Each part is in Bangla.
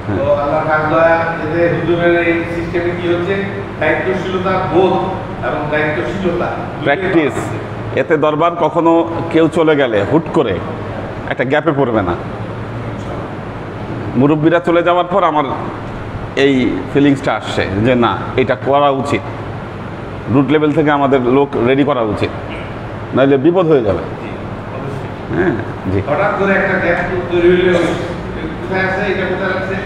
তো আল্লাহ কাজদয়া এতে হুজুরের এই সিস্টেমে কি হচ্ছে, দায়িত্বশীলতা বোধ এবং দায়িত্বশীলতা প্র্যাকটিস। এতে দরবার কখনো কেউ চলে গেলে হুট করে একটা গ্যাপে পড়বে না। মুরব্বীরা চলে যাওয়ার পর আমার এই ফিলিংসটা আসছে যে না, এটা করা উচিত, রুট লেভেল থেকে আমাদের লোক রেডি করা উচিত, নাহলে বিপদ হয়ে যাবে। হ্যাঁ জি, হঠাৎ করে একটা গ্যাপ তৈরি হলে কোথায় আছে, এটা কোথায় আছে,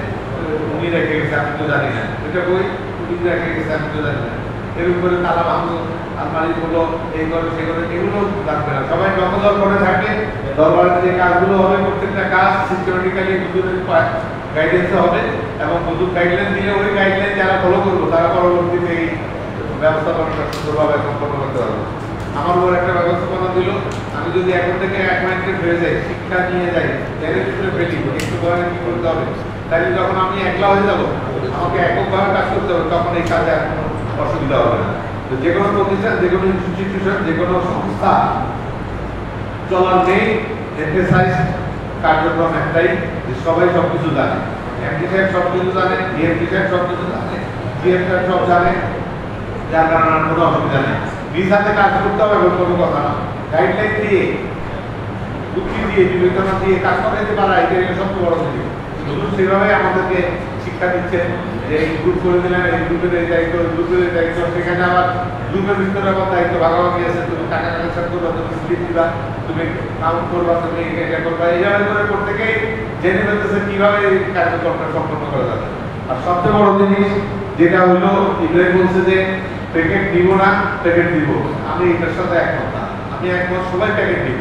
উনি রেখে গেছে আমি তো জানি না, এটা বই উনি রেখে গেছে আমি তো জানি না, এর উপরে তালা ভাঙলো, আলমারি হলো, এই করে সে করে, এগুলো লাগবে না। সবাই দখল করে থাকে, দরবারের যে কাজগুলো হবে প্রত্যেকটা কাজ সিস্টেমেটিক্যালি হুজুরের গাইডেন্সে হবে, এবং হুজুর গাইডলাইন দিলে ওই গাইডলাইন যারা ফলো করবো তারা পরবর্তীতে এই ব্যবস্থাপনাটা সুন্দরভাবে সম্পন্ন করতে পারবো। আমার উপর একটা ব্যবস্থাপনা দিল, আমি যদি এখন থেকে অ্যাডভান্টেজ হয়ে যাই, শিক্ষা নিয়ে যাই, জেনে ভিতরে ফেলি, একটু ভয় কি করতে হবে, তাহলে যখন আমি একলা হয়ে যাবো, আমাকে এককভাবে কাজ করতে হবে, তখন এই কাজে আর কোনো অসুবিধা হবে না। তো যে কোনো প্রতিষ্ঠান, যে কোনো ইনস্টিটিউশন, যে কোনো সংস্থা চলার নেই এক্সারসাইজ কার্যক্রম একটাই, যে সবাই সব কিছু জানে। এমডি সাহেব সব কিছু জানে, ডিএমডি সাহেব সব কিছু জানে, জিএম সাহেব সব জানে, যার কারণে আর কোনো অসুবিধা নেই। নিজ হাতে কাজ করতে হবে এমন কোনো কথা না। গাইডলাইন দিয়ে, যুক্তি দিয়ে, বিবেচনা দিয়ে কাজ করাইতে পারা, এটাই সবচেয়ে বড় জিনিস। হুজুর সেভাবে আমাদেরকে শিক্ষা দিচ্ছেন যে এই গ্রুপ করে দিলেন, এই গ্রুপের এই দায়িত্ব, গ্রুপের এই দায়িত্ব, সেখানে আবার গ্রুপের ভিতরে আবার দায়িত্ব ভাগাভাগি আছে, তুমি টাকা কালেকশন করবা, তুমি স্লিপ দিবা, তুমি কাউন্ট করবা, তুমি এটা করবা, এইভাবে করে প্রত্যেকেই জেনে ফেলতেছে কিভাবে এই কার্যক্রমটা সম্পন্ন করা যাবে। আর সবচেয়ে বড় জিনিস যেটা হলো, ইব্রাহিম বলছে যে প্যাকেট দিব না, প্যাকেট দিব, আমি এটার সাথে একমত না। আমি একমত, সবাই প্যাকেট দিব,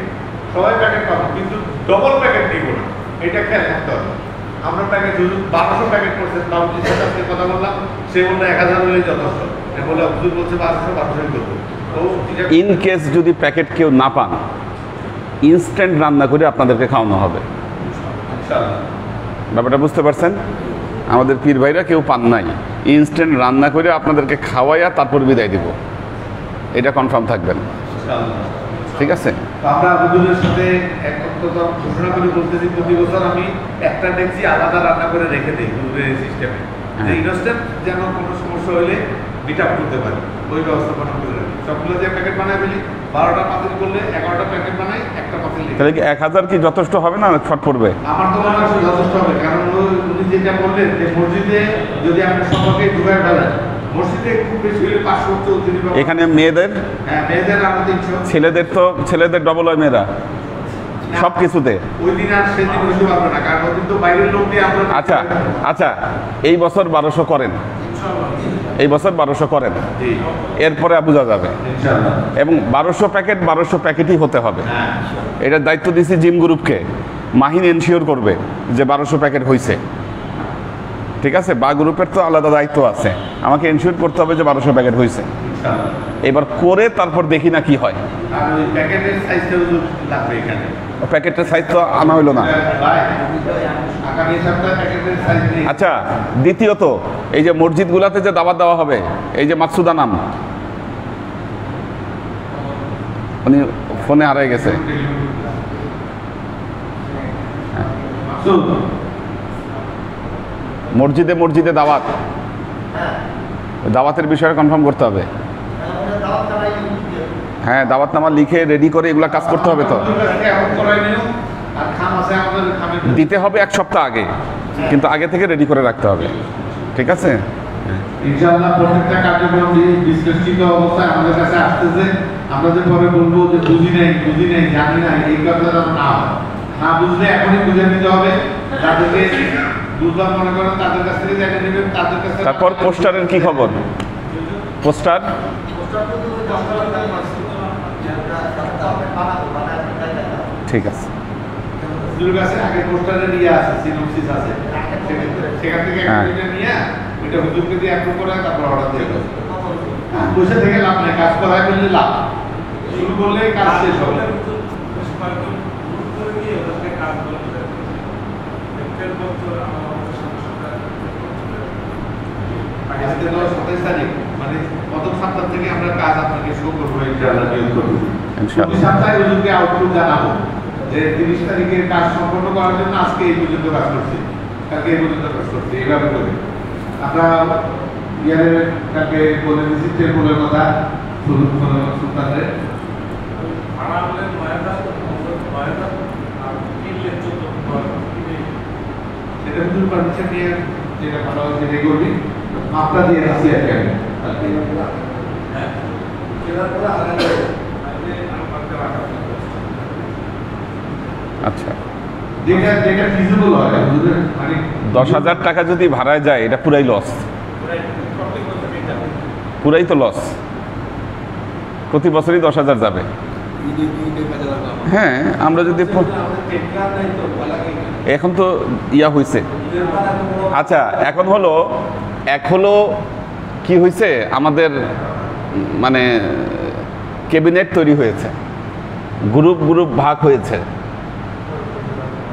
সবাই প্যাকেট পাবো, কিন্তু ডবল প্যাকেট দিব না, এটা খেয়াল রাখতে হবে। আমরা প্যাকেট 1200 প্যাকেট করছেন, বাবুজির সাথে আজকে কথা বললাম, সে বললো 1000 হলেই যথেষ্ট, বলে হুজুর বলছে 1200 করবো। তো ইন কেস যদি প্যাকেট কেউ না পান, ইনস্ট্যান্ট রান্না করে আপনাদেরকে খাওয়ানো হবে। ইনশাআল্লাহ ব্যাপারটা বুঝতে পারছেন? আমাদের পীর ভাইরা কেউ পান নাই, ইনস্ট্যান্ট রান্না করে আপনাদেরকে খাওয়াইয়া তারপর বিদায় দিব, এটা কনফার্ম থাকবেন, ইনশাআল্লাহ। ঠিক আছে? আমরা হুজুরের সাথে একত্রতা ঘোষণা করে বলতেছি, প্রতি বছর আমি একটা ডেকচি আলাদা রান্না করে রেখে দিই হুজুরের সিস্টেমে, যে ইনস্ট্যান্ট যেন কোনো সমস্যা হলে মিট আপ করতে পারি, ওই ব্যবস্থাপনা করে রাখি। সবগুলো যে প্যাকেট বানায় ফেলি, 12টা পাতিল করলে 11টা প্যাকেট বানাই, একটা পাতিল লিখে। তাহলে কি 1000 কি যথেষ্ট হবে না, শর্ট পড়বে? আমার তো মনে হয় যথেষ্ট হবে, কারণ উনি যেটা বললেন যে মসজিদে যদি আপনি সবাইকে ঢুকায় ফেলেন, মসজিদে খুব বেশি হলে 500 চৌধুরী, এখানে মেয়েদের, হ্যাঁ মেয়েদের আরো 300, ছেলেদের তো ছেলেদের ডবল হয় মেয়েরা সব কিছুতে। ওই দিন আর সেদিন হইতে পারবে না, কারণ ওই দিন তো বাইরের লোক দিয়ে আমরা। আচ্ছা আচ্ছা, এই বছর 1200 করেন, এই বছর 1200 করেন, জি এরপরে বোঝা যাবে। ইনশাআল্লাহ। এবং 1200 প্যাকেটই হতে হবে। হ্যাঁ এটার দায়িত্ব দিয়েছি জিম গ্রুপকে, মাহিন এনশিওর করবে যে 1200 প্যাকেট হয়েছে, ঠিক আছে? বা গ্রুপের তো আলাদা দায়িত্ব আছে, আমাকে এনশিওর করতে হবে যে 1200 প্যাকেট হয়েছে। ইনশাআল্লাহ। এবার করে তারপর দেখি না কি হয়। আর ওই প্যাকেটের সাইজটাও লাগবে এখানে। প্যাকেটের সাইজ তো আনা হইলো না। ভাই, আগামী সপ্তাহে প্যাকেটের সাইজ নেই। আচ্ছা, দ্বিতীয়ত এই যে মসজিদগুলোতে যে দাওয়াত দেওয়া হবে, এই যে মাকসুদা নাম, উনি ফোনে হারিয়ে গেছে। মাকসুদ, মসজিদে মসজিদে দাওয়াত, দাওয়াতের বিষয়ে কনফার্ম করতে হবে। হ্যাঁ, দাওয়াতনামা লিখে রেডি করে এগুলা কাজ করতে হবে। তো এখন করাই নিও, আর খাম আছে আমাদের, খামের দিতে হবে 1 সপ্তাহ আগে, কিন্তু আগে থেকে রেডি করে রাখতে হবে, ঠিক আছে? ইনশাআল্লাহ। প্রত্যেকটা কার্যক্রম বিশ্লেষিত অবস্থায় আমাদের কাছে আসতেছে, আমরা যে পরে বলবো যে বুঝি নেই, জানি না, এই কথা যেন না হয়। না বুঝলে এখনই বুঝে নিতে হবে, তাদেরকে বুঝবার মনে করেন তাদের কাছ থেকে জেনে নেবেন, তাদের কাছে। তারপর পোস্টারের কি খবর? পোস্টার ঠিক আছে, হুজুরের কাছে আগে পোস্টারের ইয়ে আছে, সিনোপসিস আছে, সেখান থেকে একটা নিয়ে ওইটা হুজুরকে দিয়ে অ্যাপ্রুভ করে তারপর অর্ডার দিয়ে দেবো। বসে থেকে লাভ নেই, কাজ করায় ফেললে লাভ, শুরু করলে কাজ শেষ হবে। আজকে তো 27 তারিখ, মানে প্রথম সপ্তাহ থেকে আমরা কাজ আপনাকে শুরু করবো, ইনশাআল্লাহ নিয়োগ করবো। ইনশাআল্লাহ। সপ্তাহে হুজুরকে আউটপুট জানাবো যে 30 তারিখের কাজ সম্পন্ন করার জন্য আজকে এই পর্যন্ত কাজ করছি। কালকে এই পর্যন্ত কাজ করছি এইভাবে করি আমরা ইয়ারের কালকে বলে দিচ্ছি টেম্পলের কথা সুলতানের সেটা শুধু পারমিশন নিয়ে যেটা ভালো সেটাই করবি মাপটা দিয়ে রাখছি আর কি আমি আচ্ছা, যেটা যেটা ফিজিবল হয় মানে 10,000 টাকা যদি ভাড়ায় যায় এটা পুরাই লস, পুরাই তো লস। প্রতি বছরই 10,000 যাবে। হ্যাঁ, আমরা যদি এখন তো ইয়া হয়েছে। আচ্ছা, এখন হলো কি হয়েছে, আমাদের মানে ক্যাবিনেট তৈরি হয়েছে, গ্রুপ গ্রুপ ভাগ হয়েছে,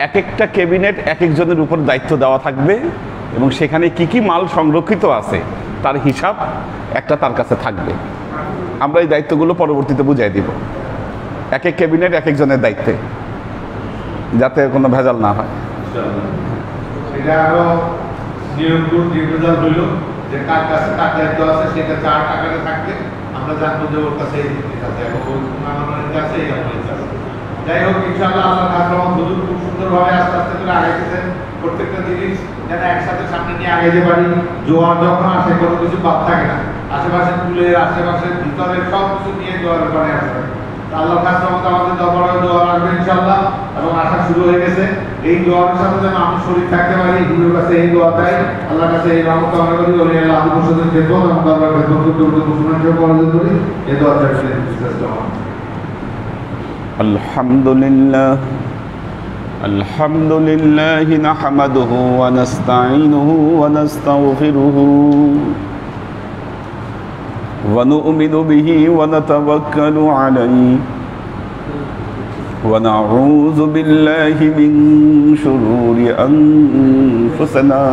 এক একটা ক্যাবিনেট এক একজনের উপর দায়িত্ব দেওয়া থাকবে এবং সেখানে কি কি মাল সংরক্ষিত আছে তার হিসাব একটা তার কাছে থাকবে। আমরা এই দায়িত্বগুলো পরবর্তীতে বুঝাই দিব, এক এক ক্যাবিনেট এক একজনের দায়িত্বে, যাতে কোনো ভেজাল না হয়। এটা আরো নিয়ম হইল যে কার কাছে কার দায়িত্ব আছে সেটা 4 টাকাতে থাকবে, আমরা জানবো যে ওর কাছে এই জিনিস আছে এবং ওই মামানের কাছে এই আমাদের কাছে। যাই হোক, ইনশাআল্লাহ আল্লাহ কাছে হুজুর খুব সুন্দরভাবে আস্তে আস্তে করে আগাইতেছেন। প্রত্যেকটা জিনিস যেন একসাথে সামনে নিয়ে আগাইতে পারি। জোয়ার যখন আসে কোনো কিছু বাদ থাকে না, আশেপাশে তুলের আশেপাশে ভিতরের সব কিছু নিয়ে জোয়ার ব্যাপারে আসবে। আল্লাহ কাছে আমাদের দরবারে জোয়ার আসবে ইনশাআল্লাহ এবং আসা শুরু হয়ে গেছে। এই জোয়ারের সাথে যেন আমি শরীর থাকতে পারি, হুজুরের কাছে এই দোয়া চাই, আল্লাহর কাছে এই রহমত কামনা করি। ওলি আল্লাহ আদি মুর্শিদের খেদমত এবং দরবারে খেদমত করতে মুসলমান হিসেবে পরাজিত করি। এই দোয়া চাই শ্রেষ্ঠ আমার। الحمد لله نحمده ونستعينه ونستغفره ونؤمن به ونتوكل عليه ونعوذ بالله من شرور أنفسنا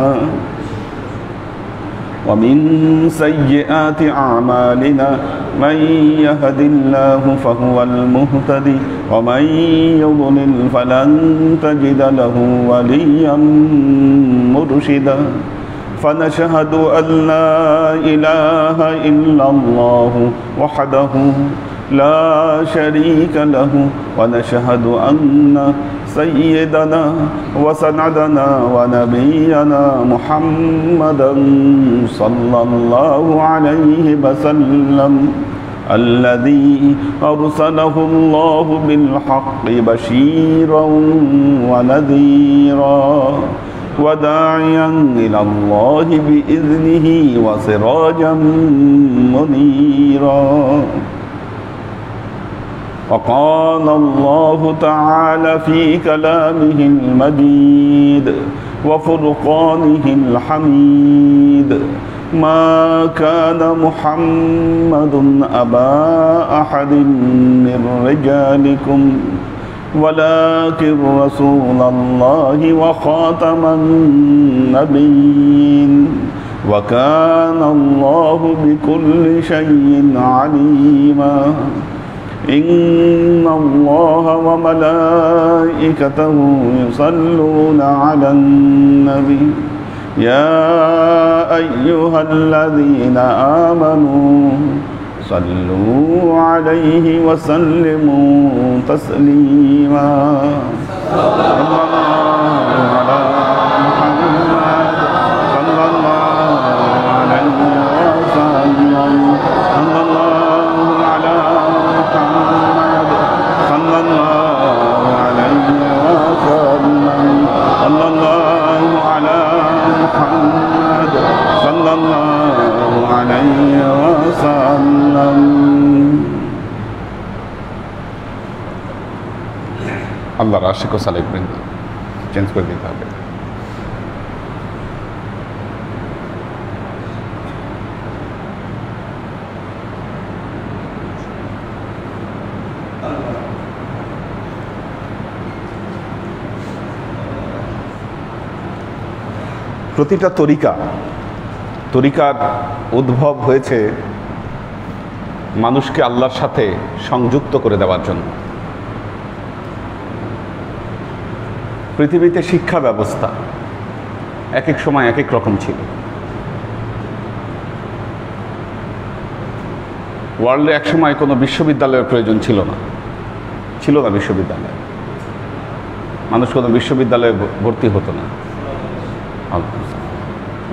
ومن سيئات أعمالنا من يهد الله فهو المهتدي ومن يضلل فلن تجد له وليا مرشدا فنشهد أن لا إله إلا الله وحده لا شريك له ونشهد أن سيدنا وسندنا ونبينا محمدا صلى الله عليه وسلم الذي أرسله الله بالحق بشيرا ونذيرا وداعيا إلى الله بإذنه وسراجا منيرا. وقال الله تعالى في كلامه المجيد وفرقانه الحميد ما كان محمد أبا أحد من رجالكم ولكن رسول الله وخاتم النبيين وكان الله بكل شيء عليما. إن الله وملائكته يصلون على النبي يا أيها الذين آمنوا صلوا عليه وسلموا تسليما. আল্লাহর আশিক ও সালেক বৃন্দ চেঞ্জ করে দিতে হবে। প্রতিটা তরিকার উদ্ভব হয়েছে মানুষকে আল্লাহর সাথে সংযুক্ত করে দেওয়ার জন্য। পৃথিবীতে শিক্ষা ব্যবস্থা এক এক সময় এক এক রকম ছিল। ওয়ার্ল্ডে এক সময় কোনো বিশ্ববিদ্যালয়ের প্রয়োজন ছিল না বিশ্ববিদ্যালয়, মানুষ কোনো বিশ্ববিদ্যালয়ে ভর্তি হতো না।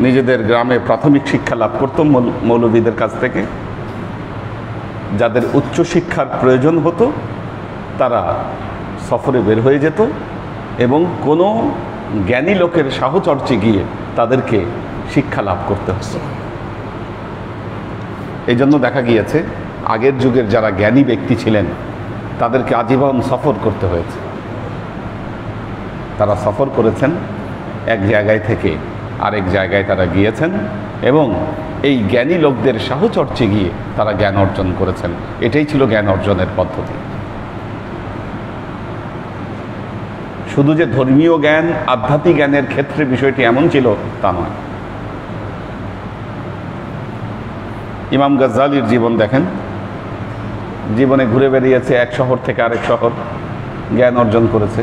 নিজেদের গ্রামে প্রাথমিক শিক্ষা লাভ করত মৌলবীদের কাছ থেকে। যাদের উচ্চশিক্ষার প্রয়োজন হতো তারা সফরে বের হয়ে যেত এবং কোনো জ্ঞানী লোকের সাহচর্যে গিয়ে তাদেরকে শিক্ষা লাভ করতে হতো। এই জন্য দেখা গিয়েছে আগের যুগের যারা জ্ঞানী ব্যক্তি ছিলেন তাদেরকে আজীবন সফর করতে হয়েছে। তারা সফর করেছেন, এক জায়গায় থেকে আরেক জায়গায় তারা গিয়েছেন এবং এই জ্ঞানী লোকদের সাহচর্যে গিয়ে তারা জ্ঞান অর্জন করেছেন। এটাই ছিল জ্ঞান অর্জনের পদ্ধতি। শুধু যে ধর্মীয় জ্ঞান, আধ্যাত্মিক জ্ঞানের ক্ষেত্রে বিষয়টি এমন ছিল তা নয়। ইমাম গাজ্জালির জীবন দেখেন, জীবনে ঘুরে বেরিয়েছে এক শহর থেকে আরেক শহর, জ্ঞান অর্জন করেছে।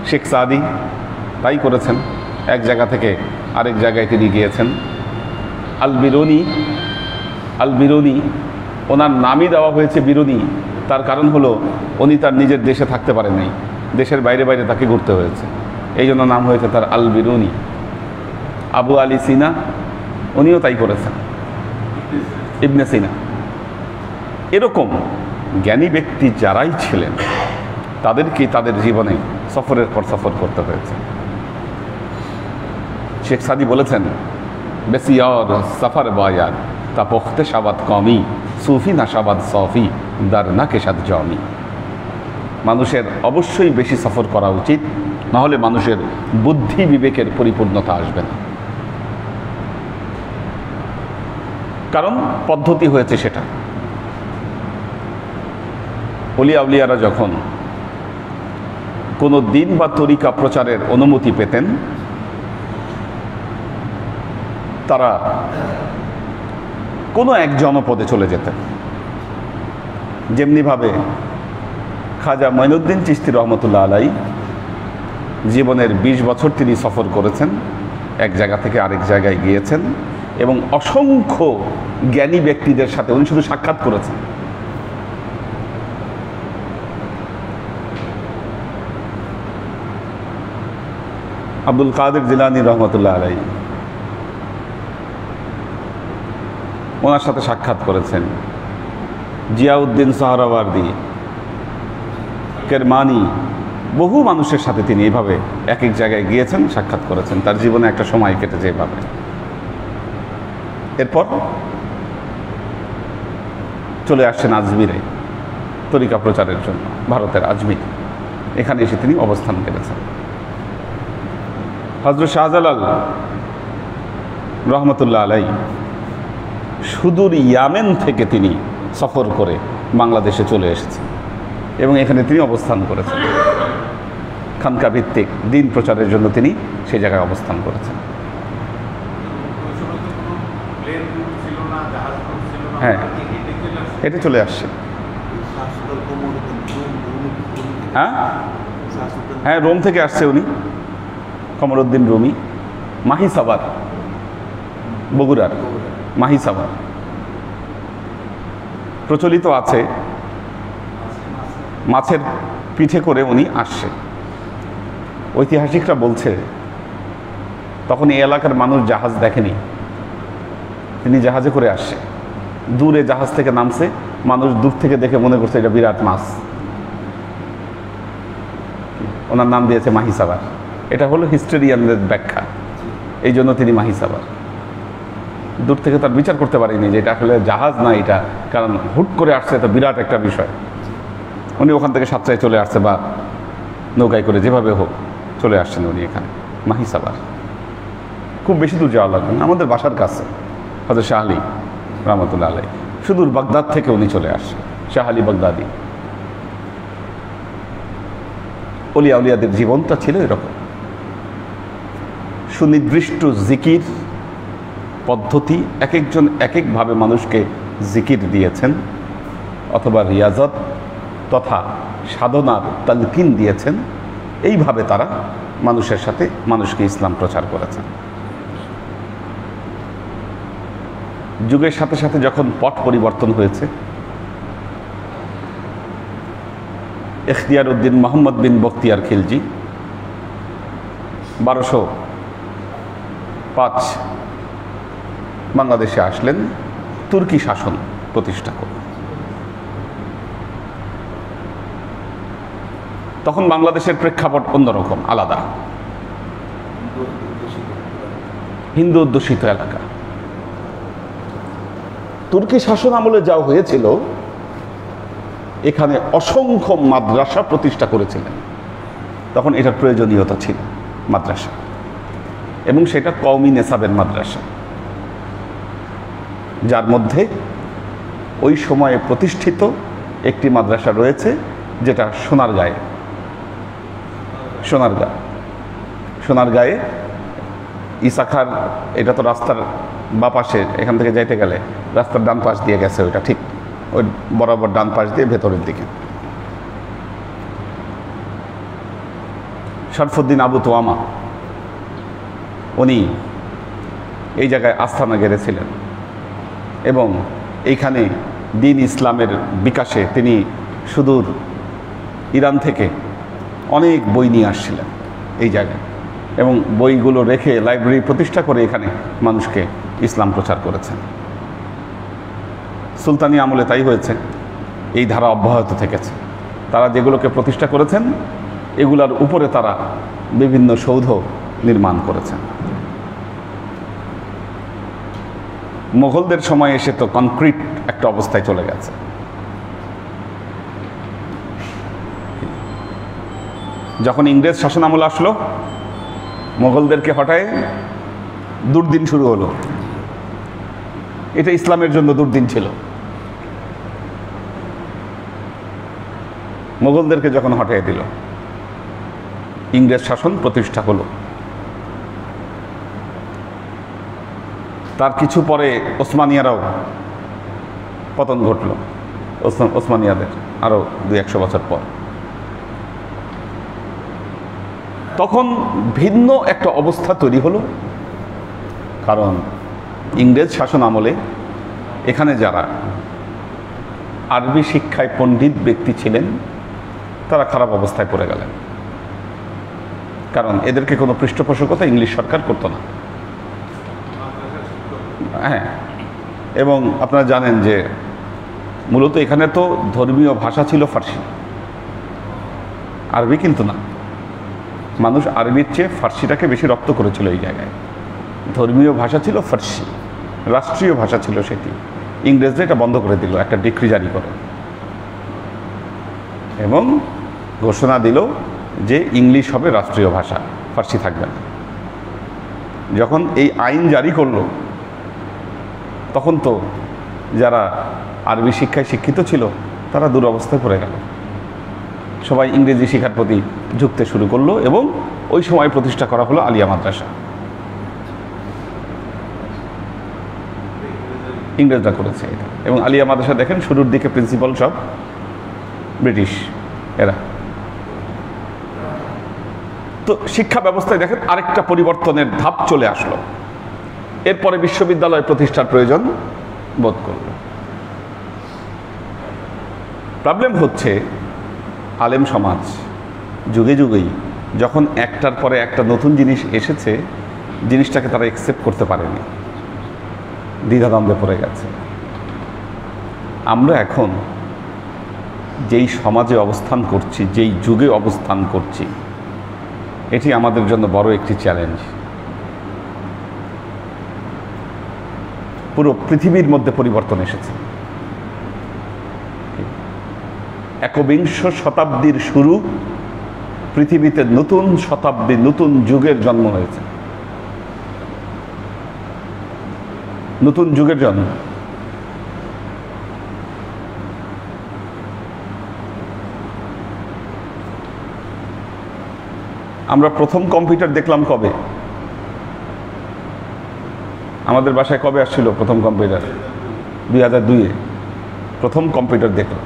শেখ সাদি তাই করেছেন, এক জায়গা থেকে আরেক জায়গায় তিনি গিয়েছেন। আল বিরুনি ওনার নামই দেওয়া হয়েছে বিরুনি, তার কারণ হলো উনি তার নিজের দেশে থাকতে পারেন নাই, দেশের বাইরে বাইরে তাকে ঘুরতে হয়েছে, এই জন্য নাম হয়েছে তার আল বিরুনি। আবু আলী সিনা উনিও তাই করেছেন, ইবনে সিনা। এরকম জ্ঞানী ব্যক্তি যারাই ছিলেন তাদেরকে তাদের জীবনে সফরের পর সফর করতে হয়েছে। শেখ সাদি বলেছেন, বেসিয়ার সফর বায়াদ তা পখতে সাবাদ কমি সুফি না সাবাদ সফি দার না কেসাদ জমি। মানুষের অবশ্যই বেশি সফর করা উচিত, নাহলে মানুষের বুদ্ধি বিবেকের পরিপূর্ণতা আসবে না। কারণ পদ্ধতি হয়েছে সেটা। ওলিয়া উলিয়ারা যখন কোনো দিন বা তরিকা প্রচারের অনুমতি পেতেন তারা কোনো এক জনপদে চলে যেতেন। যেমনিভাবে খাজা মঈনুদ্দিন চিশতি রহমতুল্লাহ আলাই জীবনের 20 বছর তিনি সফর করেছেন, এক জায়গা থেকে আরেক জায়গায় গিয়েছেন এবং অসংখ্য জ্ঞানী ব্যক্তিদের সাথে উনি শুধু সাক্ষাৎ করেছেন। আব্দুল কাদের জিলানী রহমতুল্লাহ আলাই ওনার সাথে সাক্ষাৎ করেছেন। জিয়াউদ্দিন সোহরাওয়ার্দী, কেরমানি, বহু মানুষের সাথে তিনি এইভাবে এক এক জায়গায় গিয়েছেন, সাক্ষাৎ করেছেন। তার জীবনে একটা সময় কেটেছে এভাবে। এরপর চলে আসছেন আজমিরে তরিকা প্রচারের জন্য, ভারতের আজমির। এখানে এসে তিনি অবস্থান করেছেন। হযরত শাহজালাল রহমতুল্লাহ আলাই সুদূর ইয়ামেন থেকে তিনি সফর করে বাংলাদেশে চলে এসেছেন এবং এখানে তিনি অবস্থান করেছেন। খানকা ভিত্তিক দিন প্রচারের জন্য তিনি সেই জায়গায় অবস্থান করেছেন। হ্যাঁ, এটা চলে আসছে। হ্যাঁ, রোম থেকে আসছে উনি, কমরউদ্দিন রুমি। মাহি সাবার, বগুড়ার মাহি সাবার প্রচলিত আছে, মাছের পিঠে করে উনি আসছে। ঐতিহাসিকরা বলছে তখন এই এলাকার মানুষ জাহাজ দেখেনি, তিনি জাহাজে করে আসছে। দূরে জাহাজ থেকে নামছে, মানুষ দূর থেকে দেখে মনে করছে এটা বিরাট মাছ, ওনার নাম দিয়েছে মাহি সাবার। এটা হলো হিস্টোরিয়ানদের ব্যাখ্যা, এই জন্য তিনি মাহি সাবার। দূর থেকে তার বিচার করতে পারেনি যে এটা আসলে জাহাজ না, এটা কারণ হুট করে আসছে, এটা বিরাট একটা বিষয়। উনি ওখান থেকে সাতটায় চলে আসছে বা নৌকায় করে যেভাবে হোক চলে আসছেন উনি এখানে মাহি সাবার। খুব বেশি দূর যাওয়া লাগবে না, আমাদের বাসার কাছে। হযরত শাহ আলী রহমতুল্লাহ আলাই সুদূর বাগদাদ থেকে উনি চলে আসছেন, শাহ আলী বাগদাদি। ওলিয়া উলিয়াদের জীবনটা ছিল এরকম। সুনির্দিষ্ট জিকির পদ্ধতি, এক একজন এক একভাবে মানুষকে জিকির দিয়েছেন অথবা রিয়াজত তথা সাধনার তালকিন দিয়েছেন। এইভাবে তারা মানুষের সাথে মানুষকে ইসলাম প্রচার করেছেন। যুগের সাথে সাথে যখন পট পরিবর্তন হয়েছে, ইখতিয়ার উদ্দিন মোহাম্মদ বিন বখতিয়ার খিলজি 1205 বাংলাদেশে আসলেন, তুর্কি শাসন প্রতিষ্ঠা করলেন। তখন বাংলাদেশের প্রেক্ষাপট অন্যরকম, আলাদা, হিন্দু অধ্যুষিত এলাকা। তুর্কি শাসন আমলে যা হয়েছিল, এখানে অসংখ্য মাদ্রাসা প্রতিষ্ঠা করেছিলেন। তখন এটার প্রয়োজনীয়তা ছিল মাদ্রাসা, এবং সেটা কওমি নেসাবের মাদ্রাসা, যার মধ্যে ওই সময়ে প্রতিষ্ঠিত একটি মাদ্রাসা রয়েছে যেটা সোনারগাঁয়ে। সোনারগাঁয়ে ইসাখার, এটা তো রাস্তার বা পাশে, এখান থেকে যাইতে গেলে রাস্তার ডান পাশ দিয়ে গেছে, ওইটা ঠিক ওই বরাবর ডান পাশ দিয়ে ভেতরের দিকে। শরফুদ্দিন আবু তোয়ামা উনি এই জায়গায় আস্থানা গেড়েছিলেন, এবং এইখানে দ্বীন ইসলামের বিকাশে তিনি সুদূর ইরান থেকে অনেক বই নিয়ে আসছিলেন এই জায়গায়, এবং বইগুলো রেখে লাইব্রেরি প্রতিষ্ঠা করে এখানে মানুষকে ইসলাম প্রচার করেছেন। সুলতানি আমলে তাই হয়েছে, এই ধারা অব্যাহত থেকেছে। তারা যেগুলোকে প্রতিষ্ঠা করেছেন, এগুলার উপরে তারা বিভিন্ন সৌধ নির্মাণ করেছেন। মোগলদের সময় এসে তো কনক্রিট একটা অবস্থায় চলে গেছে। যখন ইংরেজ শাসন আমল আসলো, মোগলদেরকে হটায় দুর্দিন শুরু হলো। এটা ইসলামের জন্য দুর্দিন ছিল। মোগলদেরকে যখন হটায় দিল, ইংরেজ শাসন প্রতিষ্ঠা হলো। তার কিছু পরে ওসমানিয়ারাও পতন ঘটল, ওসমানিয়াদের আরও 200-100 বছর পর। তখন ভিন্ন একটা অবস্থা তৈরি হলো, কারণ ইংরেজ শাসন আমলে এখানে যারা আরবি শিক্ষায় পণ্ডিত ব্যক্তি ছিলেন, তারা খারাপ অবস্থায় পড়ে গেলেন, কারণ এদেরকে কোনো পৃষ্ঠপোষকতা ইংলিশ সরকার করতো না। হ্যাঁ, এবং আপনারা জানেন যে মূলত এখানে তো ধর্মীয় ভাষা ছিল ফার্সি, আরবি কিন্তু না। মানুষ আরবির চেয়ে ফার্সিটাকে বেশি রপ্ত করেছিল এই জায়গায়। ধর্মীয় ভাষা ছিল ফার্সি, রাষ্ট্রীয় ভাষা ছিল সেটি। ইংরেজরা এটা বন্ধ করে দিল, একটা ডিক্রি জারি করে, এবং ঘোষণা দিল যে ইংলিশ হবে রাষ্ট্রীয় ভাষা, ফার্সি থাকবে না। যখন এই আইন জারি করলো, তখন তো যারা আরবি শিক্ষায় শিক্ষিত ছিল, তারা দুরবস্থায় পড়ে গেল। সবাই ইংরেজি শিক্ষার প্রতি ঝুঁকতে শুরু করলো, এবং ওই সময় প্রতিষ্ঠা করা হলো আলিয়া মাদ্রাসা। ইংরেজরা করেছে এটা, এবং আলিয়া মাদ্রাসা দেখেন শুরুর দিকে প্রিন্সিপাল সব ব্রিটিশ এরা। তো শিক্ষা ব্যবস্থায় দেখেন আরেকটা পরিবর্তনের ধাপ চলে আসলো। এরপরে বিশ্ববিদ্যালয় প্রতিষ্ঠার প্রয়োজন বোধ করল। প্রবলেম হচ্ছে, আলেম সমাজ যুগে যুগেই যখন একটার পরে একটা নতুন জিনিস এসেছে, জিনিসটাকে তারা অ্যাকসেপ্ট করতে পারেনি, দ্বিধাদ্বন্দ্বে পড়ে গেছে। আমরা এখন যেই সমাজে অবস্থান করছি, যেই যুগে অবস্থান করছি, এটি আমাদের জন্য বড় একটি চ্যালেঞ্জ। পুরো পৃথিবীর মধ্যে পরিবর্তন এসেছে। একবিংশ শতাব্দীর শুরু, পৃথিবীতে নতুন শতাব্দী, নতুন যুগের জন্ম হয়েছে, নতুন যুগের জন্ম। আমরা প্রথম কম্পিউটার দেখলাম কবে? আমাদের বাসায় কবে আসছিল প্রথম কম্পিউটার? 2002-এ প্রথম কম্পিউটার দেখলাম।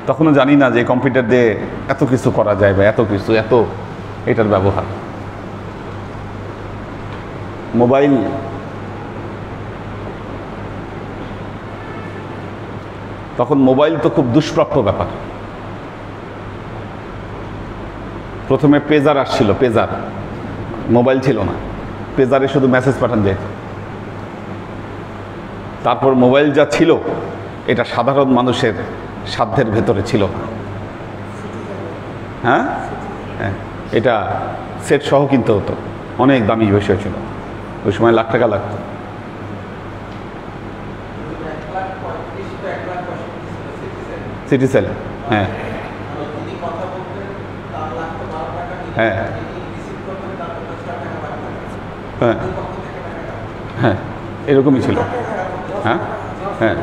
তখনও জানি না যে কম্পিউটার দিয়ে এত কিছু করা যায় বা এত কিছু এত এটার ব্যবহার। মোবাইল তখন মোবাইল তো খুব দুষ্প্রাপ্য ব্যাপার। প্রথমে পেজার আসছিল, পেজার, মোবাইল ছিল না, পেজারে শুধু মেসেজ পাঠান যায়। তারপর মোবাইল যা ছিল এটা সাধারণ মানুষের সাধ্যের ভেতরে ছিল না। হ্যাঁ হ্যাঁ, এটা সেট সহ কিনতে হতো, অনেক দামি বিষয় ছিল, ওই সময় লাখ টাকা লাগতো। সিটিসেল, হ্যাঁ হ্যাঁ হ্যাঁ হ্যাঁ, এরকমই ছিল। হ্যাঁ হ্যাঁ,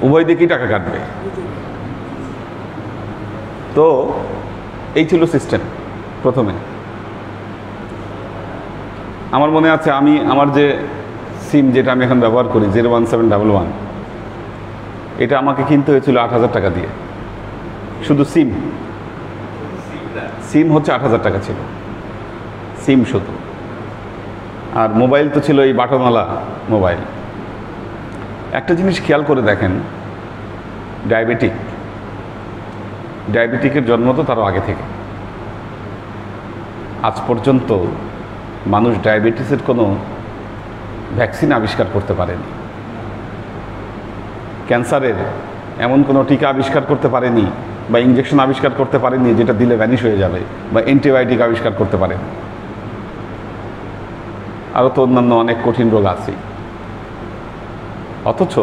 উভয় দিকেই টাকা কাটবে। তো এই ছিল সিস্টেম প্রথমে। আমার মনে আছে আমি আমার যে সিম যেটা আমি এখন ব্যবহার করি 01711, এটা আমাকে কিনতে হয়েছিল 8,000 টাকা দিয়ে। শুধু সিম, সিম হচ্ছে 8,000 টাকা ছিল, সিম শুধু। আর মোবাইল তো ছিল এই বাটনওয়ালা মোবাইল। একটা জিনিস খেয়াল করে দেখেন, ডায়াবেটিকের জন্ম তো তারও আগে থেকে। আজ পর্যন্ত মানুষ ডায়াবেটিসের কোনো ভ্যাকসিন আবিষ্কার করতে পারেনি, ক্যান্সারের এমন কোনো টিকা আবিষ্কার করতে পারেনি বা ইঞ্জেকশন আবিষ্কার করতে পারেনি যেটা দিলে ভ্যানিশ হয়ে যাবে, বা অ্যান্টিবায়োটিক আবিষ্কার করতে পারেনি। আরও তো অন্যান্য অনেক কঠিন রোগ আছে। অথচ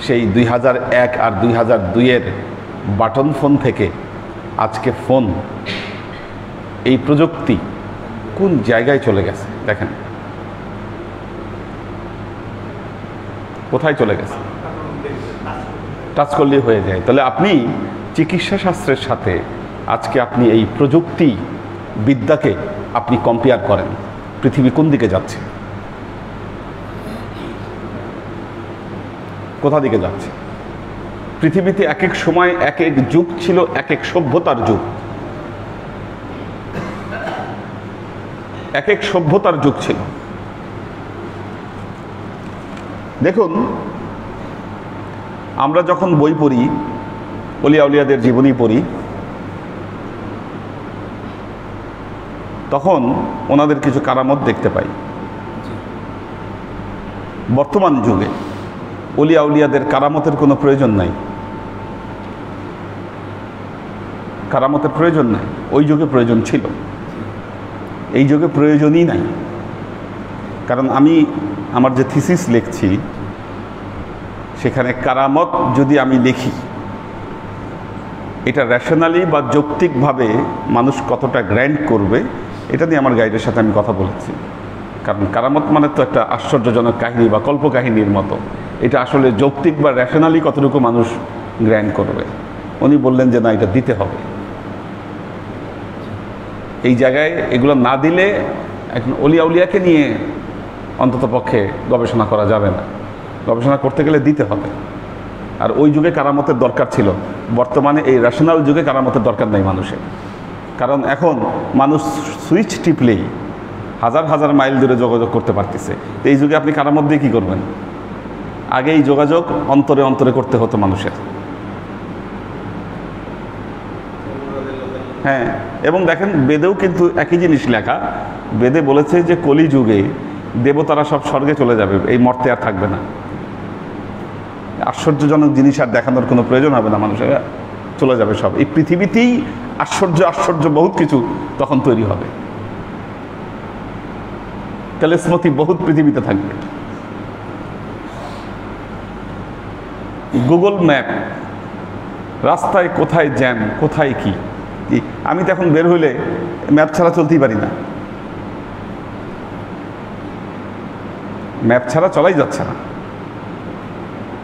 সেই 2001 আর 2002-এর বাটন ফোন থেকে আজকে ফোন, এই প্রযুক্তি কোন জায়গায় চলে গেছে দেখেন, কোথায় চলে গেছে। টাচ করলেই হয়ে যায়। তাহলে আপনি চিকিৎসা শাস্ত্রের সাথে আজকে আপনি এই প্রযুক্তি বিদ্যাকে আপনি কম্পেয়ার করেন, পৃথিবী কোন দিকে যাচ্ছে, কোথা দিকে যাচ্ছে। পৃথিবীতে এক এক সময় এক এক যুগ ছিল, এক এক সভ্যতার যুগ, এক এক সভ্যতার যুগ ছিল। দেখুন, আমরা যখন বই পড়ি, ওলিয়া উলিয়াদের জীবনী পড়ি, তখন ওনাদের কিছু কারামত দেখতে পাই। বর্তমান যুগে ওলিয়া উলিয়াদের কারামতের কোনো প্রয়োজন নাই, কারামতের প্রয়োজন নাই। ওই যুগে প্রয়োজন ছিল, এই যুগে প্রয়োজনই নাই। কারণ আমি আমার যে থিসিস লিখছি সেখানে কারামত যদি আমি লিখি, এটা রেশনালি বা যৌক্তিকভাবে মানুষ কতটা গ্র্যান্ড করবে, এটা নিয়ে আমার গাইডের সাথে আমি কথা বলেছি। কারণ কারামত মানে তো একটা আশ্চর্যজনক কাহিনী বা কল্পকাহিনীর মতো, এটা আসলে যৌক্তিক বা রেশনালি কতটুকু মানুষ গ্র্যান্ড করবে। উনি বললেন যে না, এটা দিতে হবে। এই জায়গায় এগুলো না দিলে এখন ওলিয়া উলিয়াকে নিয়ে অন্তত পক্ষে গবেষণা করা যাবে না। গবেষণা করতে গেলে দিতে হবে। আর ওই যুগে কারামতের দরকার ছিল, বর্তমানে এই রেশনাল যুগে কারামতের দরকার নেই মানুষের। কারণ এখন মানুষ সুইচ টিপলেই হাজার হাজার মাইল দূরে যোগাযোগ করতে পারতেছে। এই যুগে আপনি কারামত দিয়ে কী করবেন? আগে এই যোগাযোগ অন্তরে অন্তরে করতে হতো মানুষের। হ্যাঁ, এবং দেখেন বেদেও কিন্তু একই জিনিস লেখা। বেদে বলেছে যে কলিযুগে দেবতারা সব স্বর্গে চলে যাবে, এই মর্তে আর থাকবে না। আশ্চর্যজনক জিনিস আর দেখানোর কোনো প্রয়োজন হবে না, মানুষের চলে যাবে সব। এই পৃথিবীতেই আশ্চর্য বহুত কিছু তখন তৈরি হবে। তেলেসমতি বহুত পৃথিবীতে থাকবে। গুগল ম্যাপ, রাস্তায় কোথায় জ্যাম, কোথায় কি, আমি তো এখন বের হইলে ম্যাপ ছাড়া চলতেই পারি না, ম্যাপ ছাড়া চলাই যাচ্ছে না।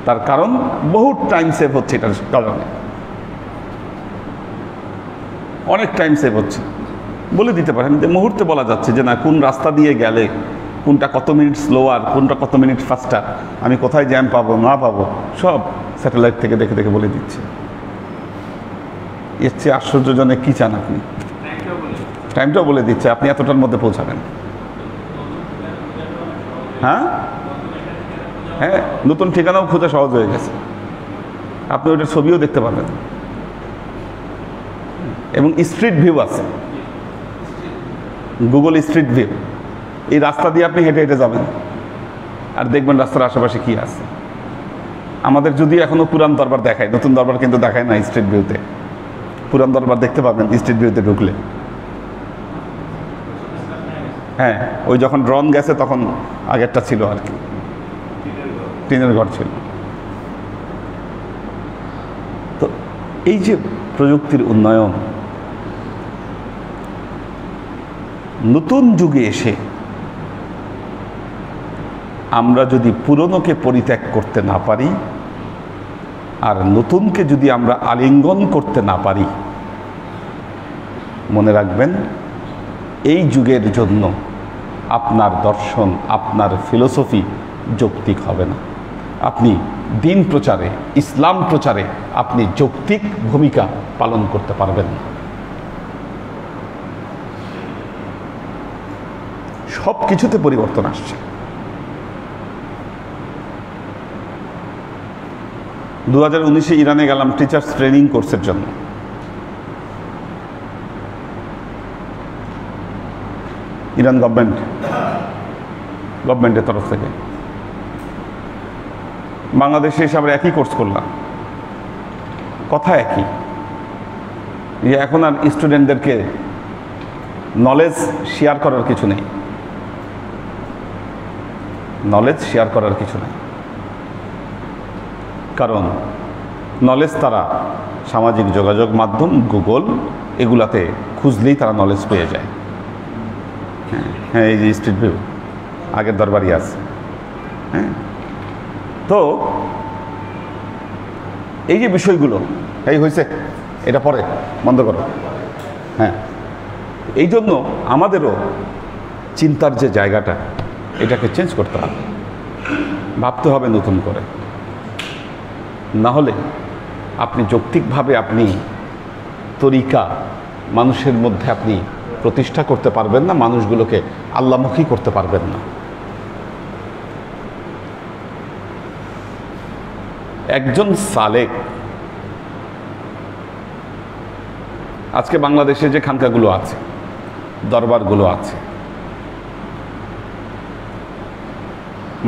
তার কারণ বহুত টাইম সেভ হচ্ছে, এটার কারণে অনেক টাইম সেভ হচ্ছে। বলে দিতে পারেন যে মুহূর্তে বলা যাচ্ছে যে না, কোন রাস্তা দিয়ে গেলে কোনটা কত মিনিট স্লোয়ার, কোনটা কত মিনিট ফাস্টার, আমি কোথায় জ্যাম পাবো না পাবো, সব স্যাটেলাইট থেকে দেখে দেখে বলে দিচ্ছে। এর চেয়ে আশ্চর্যজনক কী চান আপনি? টাইমটাও বলে দিচ্ছে, আপনি এতটার মধ্যে পৌঁছাবেন। হ্যাঁ হ্যাঁ, নতুন ঠিকানাও খোঁজা সহজ হয়ে গেছে, আপনি ওইটার ছবিও দেখতে পারবেন, এবং স্ট্রিট ভিউ আছে, গুগল স্ট্রিট ভিউ। এই রাস্তা দিয়ে আপনি হেঁটে হেঁটে যাবেন আর দেখবেন রাস্তার আশেপাশে কি আছে। আমাদের যদি এখনো পুরান দরবার দেখায়, নতুন দরবার কিন্তু দেখায় না স্ট্রিট ভিউতে। পুরান দরবার দেখতে পাবেন স্ট্রিট ভিউতে ঢুকলে। হ্যাঁ, ওই যখন ড্রোন গেছে তখন আগেরটা ছিল আর কি, টিনের ঘর ছিল। তো এই যে প্রযুক্তির উন্নয়ন, নতুন যুগে এসে আমরা যদি পুরনোকে পরিত্যাগ করতে না পারি আর নতুনকে যদি আমরা আলিঙ্গন করতে না পারি, মনে রাখবেন এই যুগের জন্য আপনার দর্শন, আপনার ফিলোসফি যৌক্তিক হবে না। আপনি দিন প্রচারে, ইসলাম প্রচারে আপনি যৌক্তিক ভূমিকা পালন করতে পারবেন না। সব কিছুতে পরিবর্তন আসছে। 2019-এ ইরানে গেলাম টিচার্স ট্রেনিং কোর্সের জন্য। ইরান গভর্নমেন্টের তরফ থেকে। বাংলাদেশে এসে আমরা একই কোর্স করলাম, কথা একই, যে এখন আর স্টুডেন্টদেরকে নলেজ শেয়ার করার কিছু নেই, নলেজ শেয়ার করার কিছু নেই। কারণ নলেজ তারা সামাজিক যোগাযোগ মাধ্যম, গুগল, এগুলাতে খুঁজলেই তারা নলেজ পেয়ে যায়। হ্যাঁ, এই যে স্ট্রিট ভিউ আগের দরবারই আছে। হ্যাঁ, তো এই যে বিষয়গুলো, এই হয়েছে, এটা পরে বন্ধ করো। হ্যাঁ, এই জন্য আমাদেরও চিন্তার যে জায়গাটা, এটাকে চেঞ্জ করতে হবে, ভাবতে হবে নতুন করে। না হলে আপনি যৌক্তিকভাবে আপনি তরিকা মানুষের মধ্যে আপনি প্রতিষ্ঠা করতে পারবেন না, মানুষগুলোকে আল্লাহমুখী করতে পারবেন না। একজন সালেক, আজকে বাংলাদেশে যে খানকাগুলো আছে, দরবারগুলো আছে,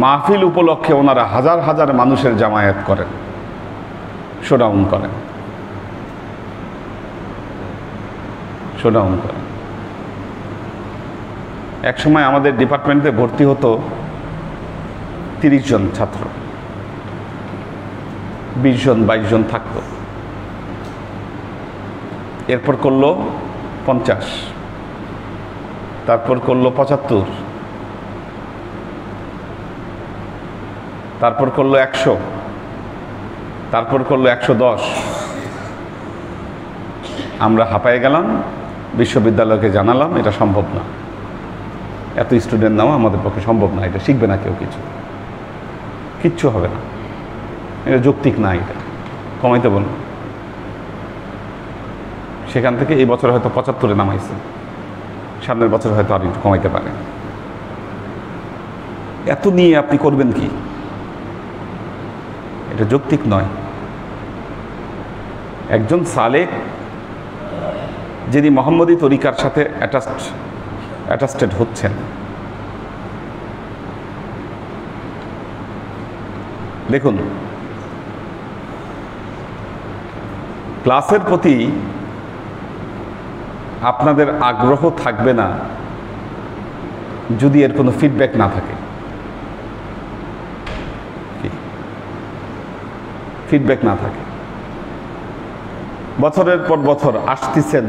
মাহফিল উপলক্ষে ওনারা হাজার হাজার মানুষের জামায়াত করেন, শোডাউন করেন, এক সময় আমাদের ডিপার্টমেন্টে ভর্তি হতো 30 জন ছাত্র, 20 জন 22 জন থাকতো। এরপর করলো 50, তারপর করলো 75, তারপর করলো 100, তারপর করলো 110। আমরা হাঁপায়ে গেলাম, বিশ্ববিদ্যালয়কে জানালাম এটা সম্ভব না, এত স্টুডেন্ট নাও আমাদের পক্ষে সম্ভব না, এটা শিখবে না কেউ, কিচ্ছু হবে না, এটা যৌক্তিক না, এটা কমাইতে বলুন। সেখান থেকে এই বছর হয়তো 75-এ নামাইছে, সামনের বছর হয়তো আর একটু কমাইতে পারে। এত নিয়ে আপনি করবেন কি? এটা যৌক্তিক নয়। একজন সালেক যিনি মোহাম্মদী তরিকার সাথে অ্যাটাস্টেড হচ্ছেন, দেখুন ক্লাসের প্রতি আপনাদের আগ্রহ থাকবে না যদি এর কোনো ফিডব্যাক না থাকে। ফিডব্যাক না থাকে, বছরের পর বছর আসতেছেন,